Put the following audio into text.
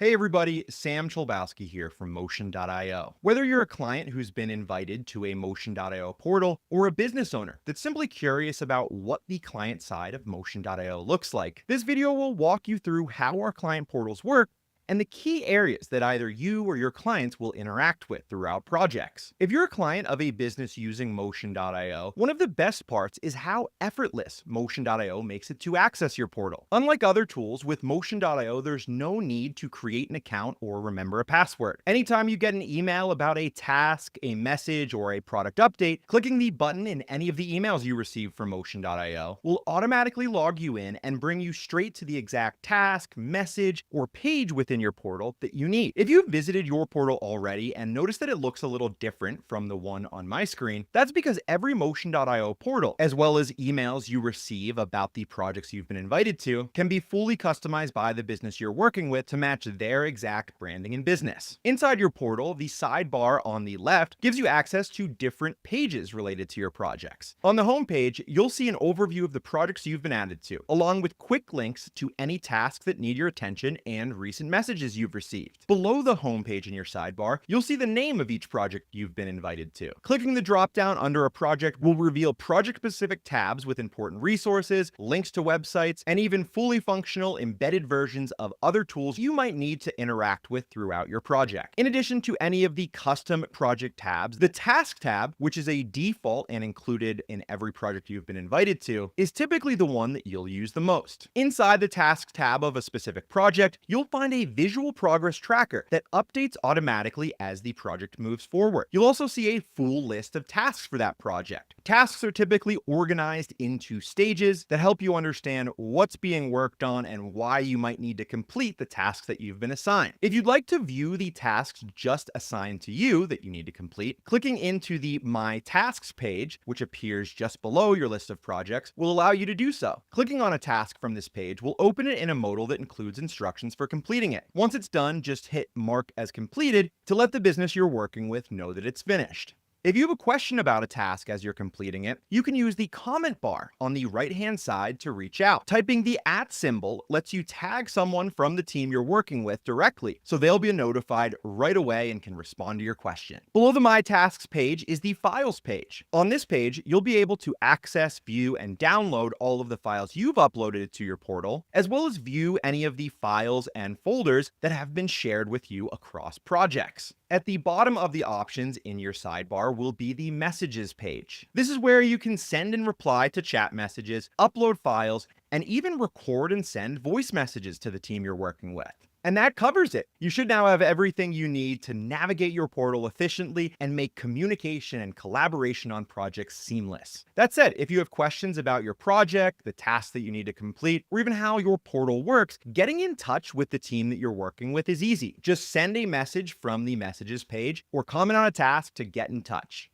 Hey everybody, Sam Cholbowski here from Motion.io. Whether you're a client who's been invited to a Motion.io portal or a business owner that's simply curious about what the client side of Motion.io looks like, this video will walk you through how our client portals work and the key areas that either you or your clients will interact with throughout projects. If you're a client of a business using Motion.io, one of the best parts is how effortless Motion.io makes it to access your portal. Unlike other tools, with Motion.io, there's no need to create an account or remember a password. Anytime you get an email about a task, a message, or a product update, clicking the button in any of the emails you receive from Motion.io will automatically log you in and bring you straight to the exact task, message, or page within your portal that you need. If you've visited your portal already and notice that it looks a little different from the one on my screen, that's because every Motion.io portal, as well as emails you receive about the projects you've been invited to, can be fully customized by the business you're working with to match their exact branding and business. Inside your portal, the sidebar on the left gives you access to different pages related to your projects. On the home page, you'll see an overview of the projects you've been added to, along with quick links to any tasks that need your attention and recent messages you've received. Below the home page in your sidebar, you'll see the name of each project you've been invited to. Clicking the drop-down under a project will reveal project-specific tabs with important resources, links to websites, and even fully functional embedded versions of other tools you might need to interact with throughout your project. In addition to any of the custom project tabs, the task tab, which is a default and included in every project you've been invited to, is typically the one that you'll use the most. Inside the task tab of a specific project, you'll find a visual progress tracker that updates automatically as the project moves forward. You'll also see a full list of tasks for that project. Tasks are typically organized into stages that help you understand what's being worked on and why you might need to complete the tasks that you've been assigned. If you'd like to view the tasks just assigned to you that you need to complete, clicking into the My Tasks page, which appears just below your list of projects, will allow you to do so. Clicking on a task from this page will open it in a modal that includes instructions for completing it. Once it's done, just hit Mark as completed to let the business you're working with know that it's finished. If you have a question about a task as you're completing it, you can use the comment bar on the right-hand side to reach out. Typing the @ symbol lets you tag someone from the team you're working with directly, so they'll be notified right away and can respond to your question. Below the My Tasks page is the Files page. On this page, you'll be able to access, view, and download all of the files you've uploaded to your portal, as well as view any of the files and folders that have been shared with you across projects. At the bottom of the options in your sidebar will be the Messages page. This is where you can send and reply to chat messages, upload files, and even record and send voice messages to the team you're working with. And that covers it. You should now have everything you need to navigate your portal efficiently and make communication and collaboration on projects seamless. That said, if you have questions about your project, the tasks that you need to complete, or even how your portal works, getting in touch with the team that you're working with is easy. Just send a message from the Messages page or comment on a task to get in touch.